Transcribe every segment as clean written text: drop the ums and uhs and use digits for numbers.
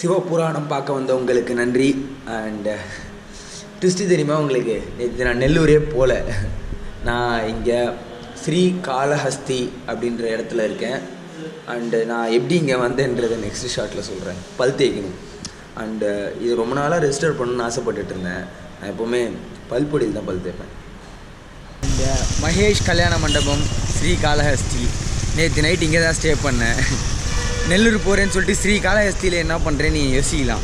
சிவபுராணம் பார்க்க வந்தவங்களுக்கு நன்றி. அண்ட் ட்விஸ்ட்டு தெரியுமா உங்களுக்கு, நேற்று நான் நெல்லூரே போகல. நான் இங்கே ஸ்ரீ காளஹஸ்தி அப்படின்ற இடத்துல இருக்கேன். அண்டு நான் எப்படி இங்கே வந்தேன்றதை நெக்ஸ்ட் ஷார்ட்டில் சொல்கிறேன். பல் தேய்க்கணும். அண்டு இது ரொம்ப நாளாக ரெஜிஸ்டர் பண்ணணும்னு ஆசைப்பட்டுட்டு இருந்தேன். நான் எப்போவுமே பல்பொடியில் தான் பல் தேய்ப்பேன். இந்த மகேஷ் கல்யாண மண்டபம் ஸ்ரீ காளஹஸ்தி. நேற்று நைட் இங்கே தான் ஸ்டே பண்ணேன். நெல்லூர் போகிறேன்னு சொல்லிட்டு ஸ்ரீ காளஹஸ்தியில் என்ன பண்ணுறேன்னு நீ யோசிக்கலாம்.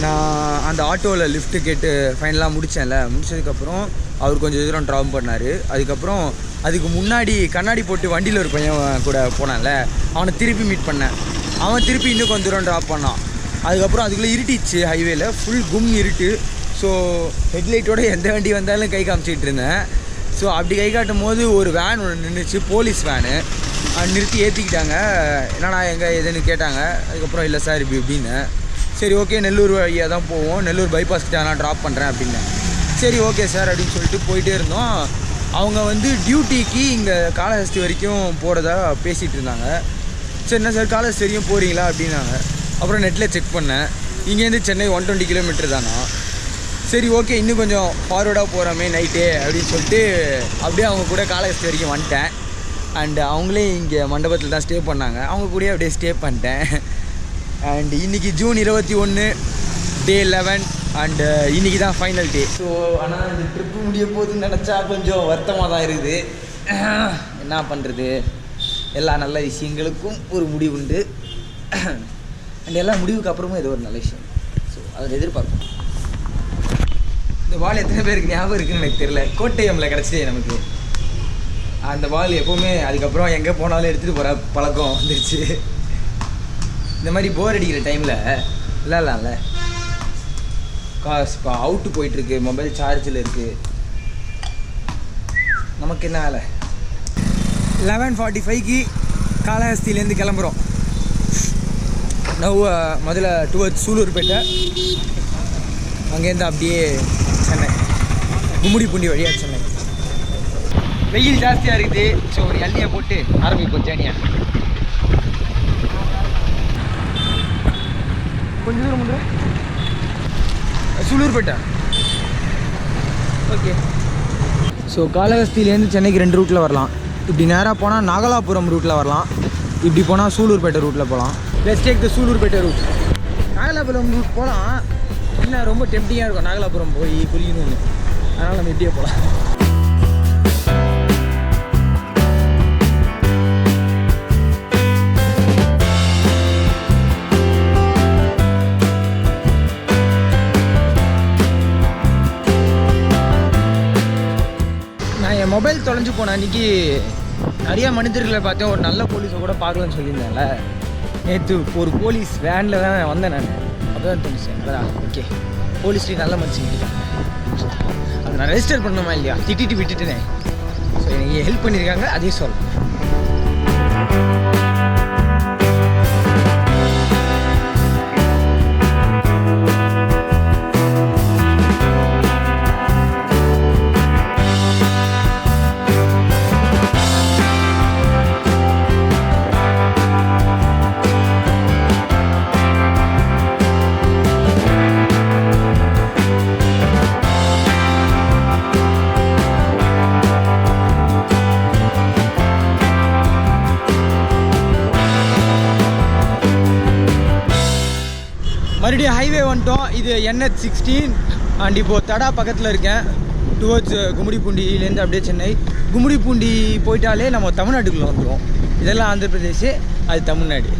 நான் அந்த ஆட்டோவில் லிஃப்ட்டு கேட்டு ஃபைனலாக முடித்தேன்ல. முடிச்சதுக்கப்புறம் அவர் கொஞ்சம் தூரம் ட்ராப் பண்ணார். அதுக்கப்புறம் அதுக்கு முன்னாடி கண்ணாடி போட்டு வண்டியில் ஒரு பையன் கூட போனான்ல, அவனை திருப்பி மீட் பண்ணேன். அவன் திருப்பி இன்னும் கொஞ்சம் தூரம் ட்ராப் பண்ணான். அதுக்கப்புறம் அதுக்குள்ளே இருட்டிச்சு, ஹைவேல ஃபுல் கும் இருட்டு. ஸோ ஹெட்லைட்டோடு எந்த வண்டி வந்தாலும் கை காமிச்சிக்கிட்டு இருந்தேன். ஸோ அப்படி கை காட்டும் போது ஒரு வேன் ஒன்று நின்றுச்சு, போலீஸ் வேனு. நிறுத்தி ஏற்றிக்கிட்டாங்க. என்னடா எங்கே எதுன்னு கேட்டாங்க. அதுக்கப்புறம் இல்லை சார் இப்படின்னு. சரி ஓகே, நெல்லூர் வழியாக தான் போவோம், நெல்லூர் பைபாஸ் கிட்ட நான் ட்ராப் பண்ணுறேன் அப்படின்னு. சரி ஓகே சார் அப்படின்னு சொல்லிட்டு போயிட்டே இருந்தோம். அவங்க வந்து டியூட்டிக்கு இங்கே காளஹஸ்தி வரைக்கும் போகிறதா பேசிகிட்டு இருந்தாங்க. சரி என்ன சார் காளஹஸ்தி வரைக்கும் போகிறீங்களா அப்படின்னாங்க. அப்புறம் நெட்டில் செக் பண்ணேன், இங்கேருந்து சென்னை 120 கிலோமீட்டர் தானா. சரி ஓகே, இன்னும் கொஞ்சம் ஃபார்வர்டாக போகிறோமே நைட்டே அப்படின்னு சொல்லிட்டு அப்படியே அவங்க கூட காளஹஸ்தி வரைக்கும் வந்துட்டேன். அண்டு அவங்களே இங்கே மண்டபத்தில் தான் ஸ்டே பண்ணாங்க. அவங்க கூட அப்படியே ஸ்டே பண்ணிட்டேன். அண்ட் இன்றைக்கி ஜூன் 21 டே 11. அண்டு இன்றைக்கி தான் ஃபைனல் டே. ஸோ ஆனால் இந்த ட்ரிப்பு முடிய போகுதுன்னு நினச்சா கொஞ்சம் வருத்தமாக தான் இருக்குது. என்ன பண்ணுறது, எல்லா நல்ல விஷயங்களுக்கும் ஒரு முடிவு உண்டு. அண்ட் எல்லா முடிவுக்கு அப்புறமும் இது ஒரு நல்ல விஷயம். ஸோ அதை எதிர்பார்ப்போம். இந்த பால் எத்தனை பேருக்கு ஞாபகம் இருக்குதுன்னு எனக்கு தெரியல. கோட்டயமில் கிடச்சிதே நமக்கு அந்த பால். எப்போவுமே அதுக்கப்புறம் எங்கே போனாலும் எடுத்துகிட்டு போகிற பழக்கம் வந்துருச்சு. இந்த மாதிரி போர் அடிக்கிற டைமில் விளாட்லாம்ல. இப்போ அவுட்டு போயிட்டுருக்கு, மொபைல் சார்ஜில் இருக்குது, நமக்கு என்ன வேலை. 11:45க்கு காளஹஸ்தியிலேருந்து கிளம்புறோம். முதல்ல டுவர்ட்ஸ் சூலூர்பேட்டை, அங்கேருந்து அப்படியே சென்னை, கும்மிடிப்பூண்டி வழியாக சென்னை. வெயில் ஜாஸ்தியாக இருக்குது. ஸோ ஒரு எண்ணெயை போட்டு ஆரம்பிப்போம் ஜேர்னியா. கொஞ்சம் தூரம் பண்ணுறேன், சூலூர்பேட்டை. ஓகே. ஸோ காளஹஸ்தியிலேருந்து சென்னைக்கு 2 ரூட்டில் வரலாம். இப்படி நேராக போனால் நாகலாபுரம் ரூட்டில் வரலாம், இப்படி போனால் சூலூர்பேட்டை ரூட்டில் போகலாம். Let's take the Sullurpeta route. Nagalapuram route போகலாம். இல்லை ரொம்ப டெம்டிங்காக இருக்கும் நாகலாபுரம் போய் குளிக்கணும்னு, அதனால் நம்ம இப்படியே போகலாம். என் மொபைல் தொலைஞ்சு போன அன்றைக்கி நிறையா மனிதர்களை பார்த்தேன். ஒரு நல்ல போலீஸை கூட பார்க்கலன்னு சொல்லியிருந்தேன்ல. நேற்று ஒரு போலீஸ் வேனில் தான் வந்தேன் நான். அப்போ தான் தோணுச்சு, அதான் ஓகே போலீஸ்லேயும் நல்ல மனுஷங்க. அதை நான் ரெஜிஸ்டர் பண்ணணுமா இல்லையா, திட்டிட்டு விட்டுட்டேன். ஸோ எனக்கு ஹெல்ப் பண்ணியிருக்காங்க, அதையும் சொல்லலாம். மறுபடியும் ஹைவே வந்துட்டோம். இது NH-16. அண்ட் இப்போது தடா பக்கத்தில் இருக்கேன். டுவர்ட்ஸ் கும்மிடிப்பூண்டியிலேருந்து அப்படியே சென்னை. கும்மிடிப்பூண்டி போயிட்டாலே நம்ம தமிழ்நாட்டுக்குள்ளே வந்துடுவோம். இதெல்லாம் ஆந்திர பிரதேஷ், அது தமிழ்நாடு.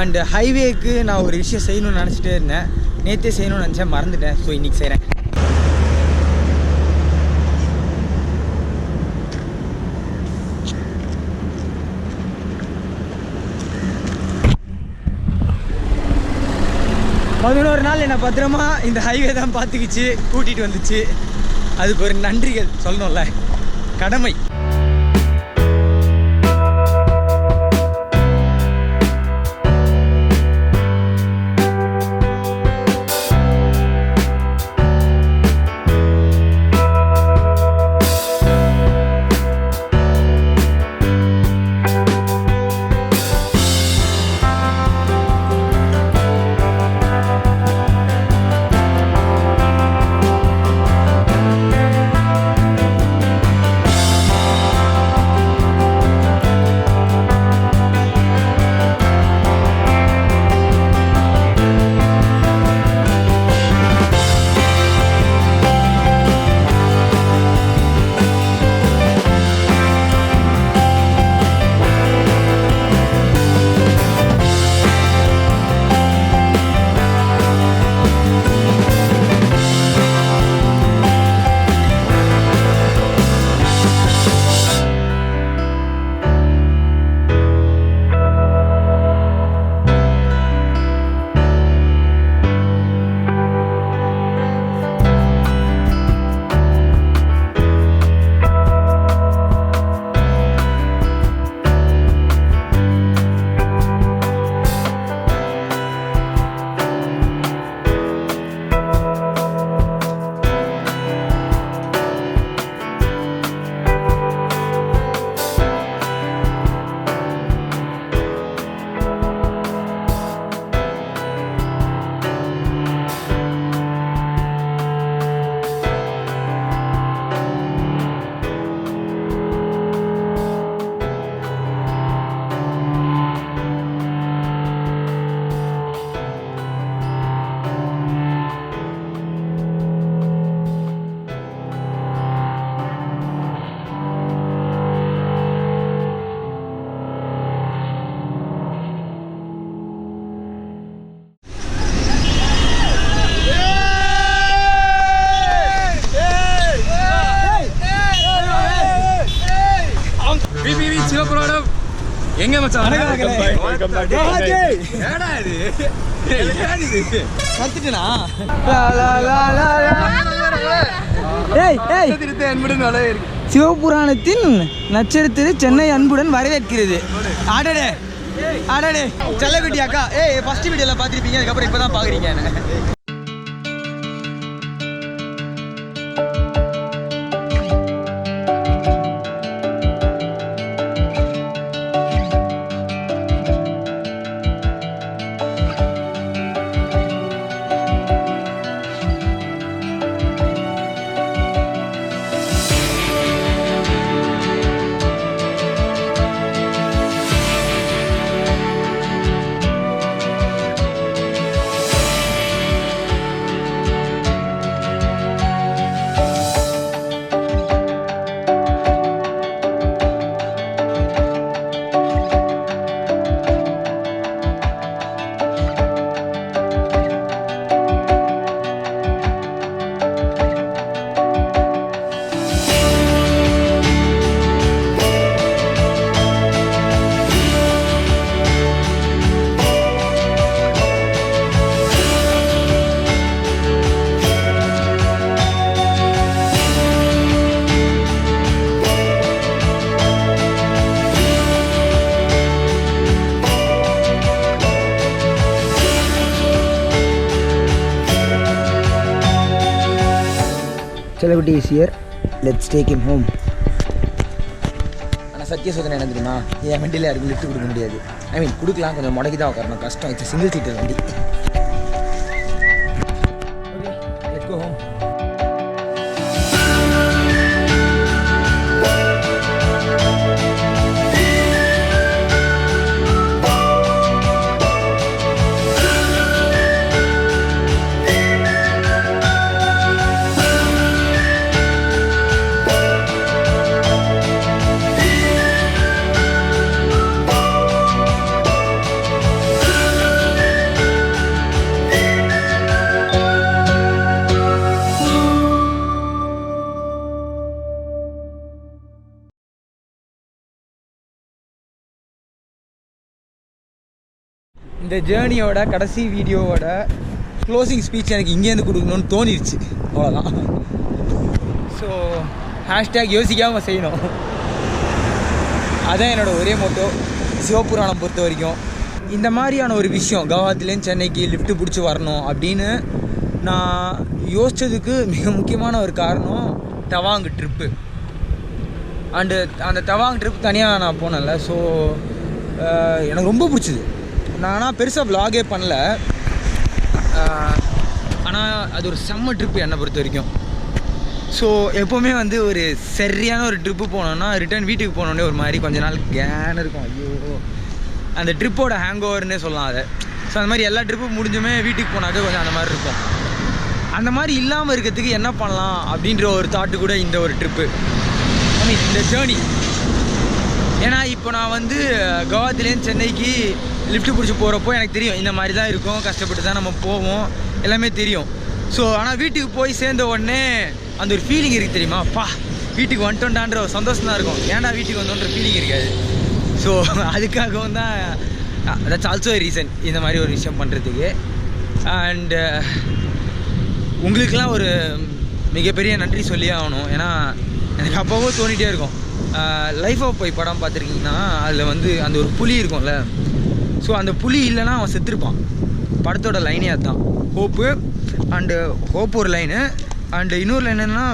அண்டு ஹைவேக்கு நான் ஒரு விஷயம் செய்யணும்னு நினச்சிட்டே இருந்தேன். நேற்றே செய்யணும்னு நினச்சேன், மறந்துட்டேன். ஸோ இன்றைக்கி செய்கிறேன். பதினோரு நாள் என்னை பத்திரமா இந்த ஹைவே தான் பார்த்துக்கிச்சு, கூட்டிகிட்டு வந்துச்சு. அதுக்கு ஒரு நன்றிகள் சொல்லணும்ல, கடமை. சிவபுராணம் எங்க மச்சான் கத்துட்டேனா சிவபுராணத்தின் நட்சத்திர சென்னை அன்புடன் வரவேற்கிறது. ஆடடே ஆடடே செல்லக்குட்டி அக்கா ஃபர்ஸ்ட் வீடியோல பார்த்துருப்பீங்க, அதுக்கப்புறம் இப்பதான் பாக்குறீங்க. செல்லக்குட்டி is here, let's take him home. ஆனால் சத்தியசோதனை என்ன தெரியுமா, என் வண்டியில் யாருக்கும் லிஃப்ட் கொடுக்க முடியாது. ஐ மீன் கொடுக்கலாம், கொஞ்சம் முடக்கி தான் உட்காரணும், கஷ்டம். இட்ஸ் சிங்கிள் சீட்டர் வண்டி. Let's go home. இந்த ஜேர்னியோட கடைசி வீடியோவோட க்ளோசிங் ஸ்பீச் எனக்கு இங்கேருந்து கொடுக்கணும்னு தோணிடுச்சு, அவ்வளோதான். ஸோ ஹேஷ்டேக் யோசிக்காமல் செய்யணும், அதான் என்னோடய ஒரே மோட்டோ. சிவபுராணம் பொறுத்த வரைக்கும் இந்த மாதிரியான ஒரு விஷயம், கவுஹாத்திலேருந்து சென்னைக்கு லிஃப்ட்டு பிடிச்சி வரணும் அப்படின்னு நான் யோசித்ததுக்கு மிக முக்கியமான ஒரு காரணம் தவாங் ட்ரிப்பு. அண்டு அந்த தவாங் ட்ரிப் தனியாக நான் போனேன்ல, ஸோ எனக்கு ரொம்ப பிடிச்சிது. நான் பெருசாக விலாகே பண்ணல, ஆனால் அது ஒரு செம்ம ட்ரிப்பு என்னை பொறுத்த வரைக்கும். ஸோ எப்போவுமே வந்து ஒரு சரியான ஒரு ட்ரிப்பு போனோன்னா ரிட்டர்ன் வீட்டுக்கு போனோடனே ஒரு மாதிரி கொஞ்ச நாள் கேன் இருக்கும். ஐயோ, அந்த ட்ரிப்போட ஹேங் ஓவர்னே சொல்லலாம் அதை. ஸோ அந்த மாதிரி எல்லா ட்ரிப்பும் முடிஞ்சுமே வீட்டுக்கு போனாக்க கொஞ்சம் அந்த மாதிரி இருக்கும். அந்த மாதிரி இல்லாமல் இருக்கிறதுக்கு என்ன பண்ணலாம் அப்படின்ற ஒரு தாட்டு கூட இந்த ஒரு ட்ரிப்பு, ஐ மீன் இந்த ஜேர்னி. ஏன்னா இப்போ நான் வந்து கவுஹாத்திலேருந்து சென்னைக்கு லிஃப்ட்டு பிடிச்சி போகிறப்போ எனக்கு தெரியும் இந்த மாதிரி தான் இருக்கும், கஷ்டப்பட்டு தான் நம்ம போவோம், எல்லாமே தெரியும். ஸோ ஆனால் வீட்டுக்கு போய் சேர்ந்த உடனே அந்த ஒரு ஃபீலிங் இருக்குது தெரியுமா, அப்பா வீட்டுக்கு வந்துட்டோண்டான்ற ஒரு சந்தோஷம் தான் இருக்கும். ஏன்டா வீட்டுக்கு வந்தோன்ற ஃபீலிங் இருக்காது. ஸோ அதுக்காகவும் தான், தட்ஸ் ஆல்சோ ரீசன் இந்த மாதிரி ஒரு விஷயம் பண்ணுறதுக்கு. அண்டு உங்களுக்கெல்லாம் ஒரு மிகப்பெரிய நன்றி சொல்லியே ஆகணும். ஏன்னா எனக்கு அப்போவோ தோணிகிட்டே இருக்கும், லைஃப் ஆஃப் பை படம் பார்த்துருக்கீங்கன்னா அதில் வந்து அந்த ஒரு புலி இருக்கும்ல, ஸோ அந்த புலி இல்லைன்னா அவன் செத்துருப்பான். படத்தோட லைனே அதுதான், ஹோப்பு. அண்டு ஹோப் ஒரு லைனு, அண்டு இன்னொரு லைன் என்னென்னா,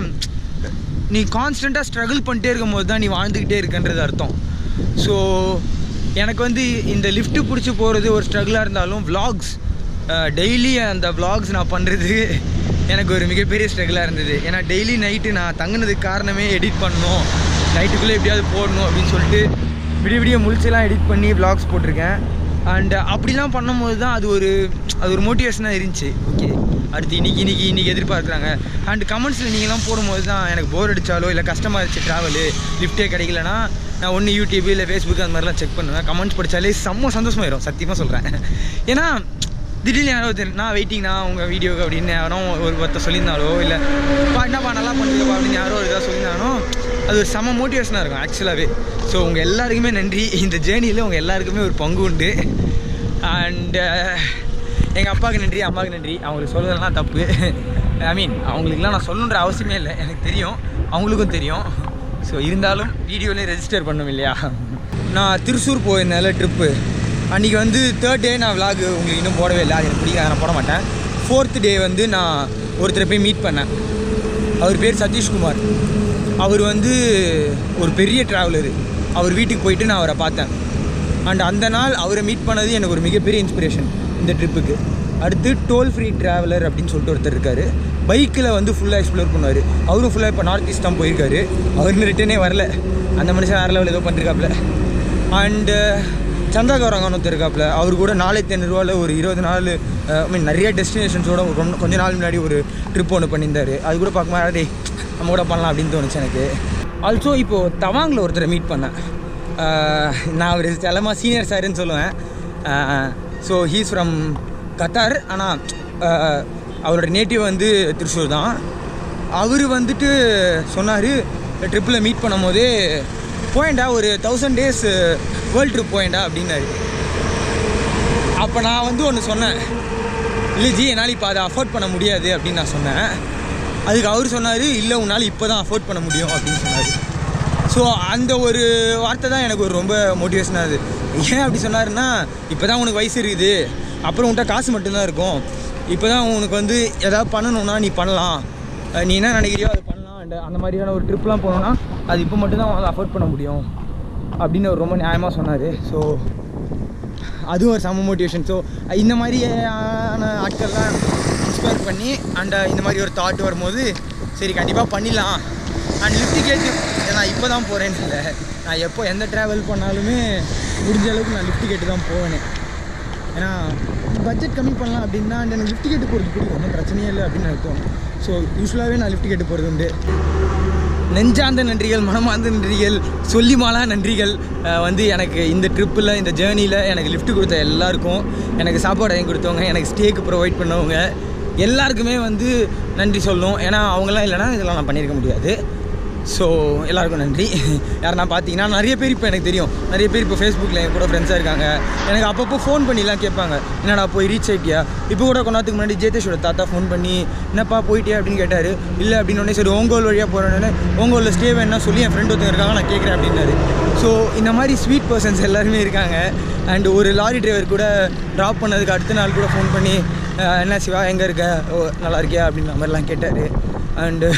நீ கான்ஸ்டண்ட்டாக ஸ்ட்ரகிள் பண்ணிட்டே இருக்கும் போது தான் நீ வாழ்ந்துக்கிட்டே இருக்குன்றது அர்த்தம். ஸோ எனக்கு வந்து இந்த லிஃப்ட்டு பிடிச்சி போகிறது ஒரு ஸ்ட்ரகிளாக இருந்தாலும் விலாக்ஸ் டெய்லி அந்த விலாக்ஸ் நான் பண்ணுறது எனக்கு ஒரு மிகப்பெரிய ஸ்ட்ரகிளாக இருந்தது. ஏன்னா டெய்லி நைட்டு நான் தங்கினதுக்கு காரணமே எடிட் பண்ணணும், நைட்டுக்குள்ளே எப்படியாவது போடணும் அப்படின்னு சொல்லிட்டு விடிய முழிச்செல்லாம் எடிட் பண்ணி விலாக்ஸ் போட்டிருக்கேன். அண்ட் அப்படிலாம் பண்ணும்போது தான் அது ஒரு மோட்டிவேஷனாக இருந்துச்சு. ஓகே, அடுத்து இன்றைக்கி எதிர்பார்க்குறாங்க. அண்ட் கமெண்ட்ஸில் நீங்களாம் போடும்போது தான் எனக்கு போர் அடித்தாலோ இல்லை கஷ்டமாக இருந்துச்சு ட்ராவலு, லிஃப்ட்டே கிடைக்கலனா நான் ஒன்று யூடியூப் இல்லை ஃபேஸ்புக் அந்த மாதிரிலாம் செக் பண்ணுவேன். கமெண்ட்ஸ் படித்தாலே செம்ம சந்தோஷமாயிரும், சத்தியமாக சொல்கிறேன். ஏன்னா திடீர்னு யாரோ நான் வெயிட்டிங்ண்ணா உங்கள் வீடியோக்கு அப்படின்னு யாரோ ஒருத்தர் சொல்லியிருந்தாலோ இல்லை என்னப்பா நல்லா பண்ணுறப்பா அப்படின்னு யாரோ ஒரு இதாக சொல்லியிருந்தாலும் அது ஒரு செம மோட்டிவேஷனாக இருக்கும் ஆக்சுவலாகவே. ஸோ உங்கள் எல்லாருக்குமே நன்றி. இந்த ஜேர்னியில் உங்கள் எல்லாருக்குமே ஒரு பங்கு உண்டு. அண்டு எங்கள் அப்பாவுக்கு நன்றி, அம்மாவுக்கு நன்றி. அவங்களுக்கு சொல்கிறதுலாம் தப்பு. ஐ மீன் அவங்களுக்குலாம் நான் சொல்லணுன்ற அவசியமே இல்லை, எனக்கு தெரியும், அவங்களுக்கும் தெரியும். ஸோ இருந்தாலும் வீடியோலேயே ரெஜிஸ்டர் பண்ணணும் இல்லையா. நான் திருச்சூர் போயிருந்தேன்ல ட்ரிப்பு, அன்றைக்கி வந்து 3rd டே நான் விலாக் உங்களுக்கு இன்னும் போடவே இல்லை, அது எனக்கு பிடிக்காத, நான் போட மாட்டேன். 4th டே வந்து நான் ஒருத்தரை போய் மீட் பண்ணேன். அவர் பேர் சதீஷ்குமார். அவர் வந்து ஒரு பெரிய ட்ராவலரு. அவர் வீட்டுக்கு போயிட்டு நான் அவரை பார்த்தேன். அண்ட் அந்த நாள் அவரை மீட் பண்ணது எனக்கு ஒரு மிகப்பெரிய இன்ஸ்பிரேஷன் இந்த ட்ரிப்புக்கு. அடுத்து டோல் ஃப்ரீ ட்ராவலர் அப்படின்னு சொல்லிட்டு ஒருத்தர் இருக்கார். பைக்கில் வந்து ஃபுல்லாக எக்ஸ்ப்ளோர் பண்ணுவார். அவரும் ஃபுல்லாக இப்போ நார்த் ஈஸ்ட் தான் போயிருக்காரு. அவருன்னு ரிட்டனே வரல. அந்த மனுஷன் வேறு லெவலில் ஏதோ பண்ணிருக்காப்புல. அண்டு சந்தாகவரங்கன்னு ஒருத்தர் இருக்காப்புல. அவர் கூட 4500 ஒரு 20 நாள் நிறைய டெஸ்டினேஷன்ஸோட கொஞ்ச நாள் முன்னாடி ஒரு ட்ரிப் ஒன்று பண்ணியிருந்தார். அது கூட பார்க்கும்போது நம்ம கூட பண்ணலாம் அப்படின்னு தோணுச்சு எனக்கு. ஆல்சோ இப்போது தவாங்கில் ஒருத்தரை மீட் பண்ணேன். நான் ஒரு செலமாக சீனியர் சாருன்னு சொல்லுவேன். So he's from Qatar. ஆனால் அவரோட நேட்டிவ் வந்து திருச்சூர் தான். அவர் வந்துட்டு சொன்னார் ட்ரிப்பில் மீட் பண்ணும் போதே போயேண்டா ஒரு 1000 days வேர்ல்டு ட்ரிப் போயேண்டா அப்படின்னாரு. அப்போ நான் வந்து ஒன்று சொன்னேன், இல்லை ஜி என்னால் இப்போ அதை அஃபோர்ட் பண்ண முடியாது அப்படின்னு நான் சொன்னேன். அதுக்கு அவர் சொன்னார், இல்லை உன்னால் இப்போ தான் அஃபோர்ட் பண்ண முடியும் அப்படின்னு சொன்னார். ஸோ அந்த ஒரு வார்த்தை தான் எனக்கு ஒரு ரொம்ப மோட்டிவேஷனாக இருக்குது. ஏன் அப்படி சொன்னாருன்னா, இப்போ தான் உனக்கு வயசு இருக்குது, அப்புறம் உன்கிட்ட காசு மட்டும்தான் இருக்கும், இப்போ தான் உனக்கு வந்து எதாவது பண்ணணுன்னா நீ பண்ணலாம், நீ என்ன நினைக்கிறியோ அது பண்ணலாம். அண்ட் அந்த மாதிரியான ஒரு ட்ரிப்லாம் போனோன்னா அது இப்போ மட்டும்தான் உனக்கு அஃபோர்ட் பண்ண முடியும் அப்படின்னு அவர் ரொம்ப நியாயமாக சொன்னார். ஸோ அதுவும் ஒரு செம மோட்டிவேஷன். ஸோ இந்த மாதிரியான ஆட்கள்லாம் இன்ஸ்பயர் பண்ணி அண்ட் இந்த மாதிரி ஒரு தாட் வரும்போது சரி கண்டிப்பாக பண்ணிடலாம். அண்ட் லிஃப்ட் கேட்டு நான் இப்போ தான் போகிறேன்னு இல்லை, நான் எப்போ எந்த ட்ராவல் பண்ணாலுமே முடிஞ்ச அளவுக்கு நான் லிஃப்ட் கேட்டு தான் போவேனே. ஏன்னா பட்ஜெட் கம்மி பண்ணலாம் அப்படின்னா எனக்கு லிஃப்ட் கேட்டு போகிறது பிடிக்கும், ஒன்றும் பிரச்சனையே இல்லை அப்படின்னு எனக்கு தோணும். ஸோ யூஸ்வலாகவே நான் லிஃப்ட் கேட்டு போகிறது உண்டு. நெஞ்சார்ந்த நன்றிகள், மனமார்ந்த நன்றிகள், சொல்லிமாலா நன்றிகள் வந்து எனக்கு இந்த ட்ரிப்பில் இந்த ஜேர்னியில் எனக்கு லிஃப்ட் கொடுத்த எல்லாருக்கும், எனக்கு சாப்பாடு வாங்கி கொடுத்தவங்க, எனக்கு ஸ்டேக்கு ப்ரொவைட் பண்ணவங்க எல்லாருக்குமே வந்து நன்றி சொல்லணும். ஏன்னா அவங்களாம் இல்லைனா இதெல்லாம் நான் பண்ணியிருக்க முடியாது. ஸோ எல்லாருக்கும் நன்றி. யாருன்னா பார்த்தீங்கன்னா நிறைய பேர் இப்போ எனக்கு தெரியும், நிறைய பேர் இப்போ ஃபேஸ்புக்கில் என் கூட ஃப்ரெண்ட்ஸாக இருக்காங்க. எனக்கு அப்பப்போ ஃபோன் பண்ணிலாம் கேட்பாங்க, என்னடா போய் ரீச் ஆகிட்டியா. இப்போ கூட கொஞ்ச நேரத்துக்கு முன்னாடி ஜேதேஷோட தாத்தா ஃபோன் பண்ணி என்னப்பா போயிட்டியா அப்படின்னு கேட்டார். இல்லை அப்படின்னு சரி ஓங்கோல் வழியாக போகிறேன்னு ஓங்கோலில் ஸ்டே வேணுன்னா சொல்லி என் ஃப்ரெண்ட் ஒருத்தங்க இருக்காங்க, நான் கேட்குறேன் அப்படின்னாரு. ஸோ இந்த மாதிரி ஸ்வீட் பர்சன்ஸ் எல்லாருமே இருக்காங்க. அண்ட் ஒரு லாரி டிரைவர் கூட ட்ராப் பண்ணதுக்கு அடுத்த நாள் கூட ஃபோன் பண்ணி என்ன சிவா எங்கே இருக்க, ஓ நல்லா இருக்கியா அப்படின்ற மாதிரிலாம் கேட்டார். அண்டு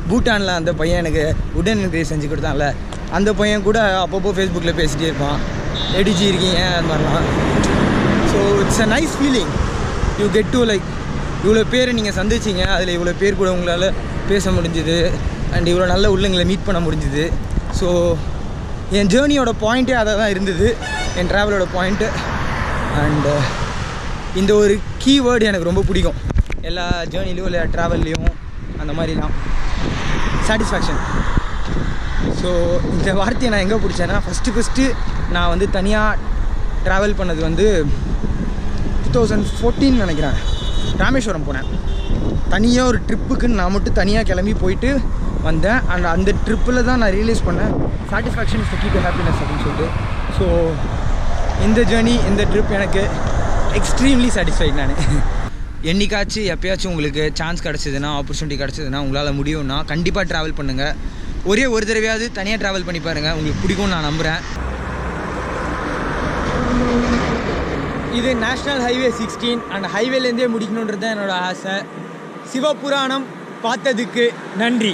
பூட்டானில் அந்த பையன் எனக்கு உடன் இன்க்ரீஸ் செஞ்சு கொடுத்தான்ல, அந்த பையன் கூட அப்பப்போ ஃபேஸ்புக்கில் பேசிகிட்டே இருப்பான், எடிஜி இருக்கீங்க அது மாதிரிலாம். So it's a nice feeling. You get to like இவ்வளோ பேர் நீங்கள் சந்திச்சிங்க, அதில் இவ்வளோ பேர் கூட உங்களால் பேச முடிஞ்சுது அண்ட் இவ்வளோ நல்ல உள்ளங்களை மீட் பண்ண முடிஞ்சுது. ஸோ என் ஜேர்னியோட பாயிண்ட்டே அதை தான் இருந்தது, என் ட்ராவலோட பாயிண்ட்டு. அண்டு இந்த ஒரு கீவேர்டு எனக்கு ரொம்ப பிடிக்கும் எல்லா ஜேர்னிலையும் இல்லை ட்ராவல்லையும் அந்த மாதிரிலாம், சாட்டிஸ்ஃபேக்ஷன். ஸோ இந்த வார்த்தையை நான் எங்கே பிடிச்சேன்னா, ஃபஸ்ட்டு நான் வந்து தனியாக ட்ராவல் பண்ணது வந்து 2014 நினைக்கிறேன். ராமேஸ்வரம் போனேன் தனியாக ஒரு ட்ரிப்புக்குன்னு, நான் மட்டும் தனியாக கிளம்பி போயிட்டு வந்தேன். அண்ட் அந்த ட்ரிப்பில் தான் நான் ரியலைஸ் பண்ணேன் satisfaction is the key to happiness அப்படின்னு சொல்லிட்டு. ஸோ இந்த ஜேர்னி, இந்த ட்ரிப் எனக்கு எக்ஸ்ட்ரீம்லி சாட்டிஸ்ஃபைட். நான் என்னைக்காச்சும் எப்போயாச்சும் உங்களுக்கு சான்ஸ் கிடச்சிதுன்னா, ஆப்பர்ச்சுனிட்டி கிடச்சிதுன்னா, உங்களால் முடியும்னா கண்டிப்பாக ட்ராவல் பண்ணுங்கள். ஒரே ஒரு தடவையாவது தனியாக ட்ராவல் பண்ணி பாருங்கள், உங்களுக்கு பிடிக்கும்னு நான் நம்புகிறேன். இது நேஷ்னல் ஹைவே 16 அண்ட் ஹைவேலேருந்தே முடிக்கணுன்றது தான் என்னோடய ஆசை. சிவபுராணம் பார்த்ததுக்கு நன்றி.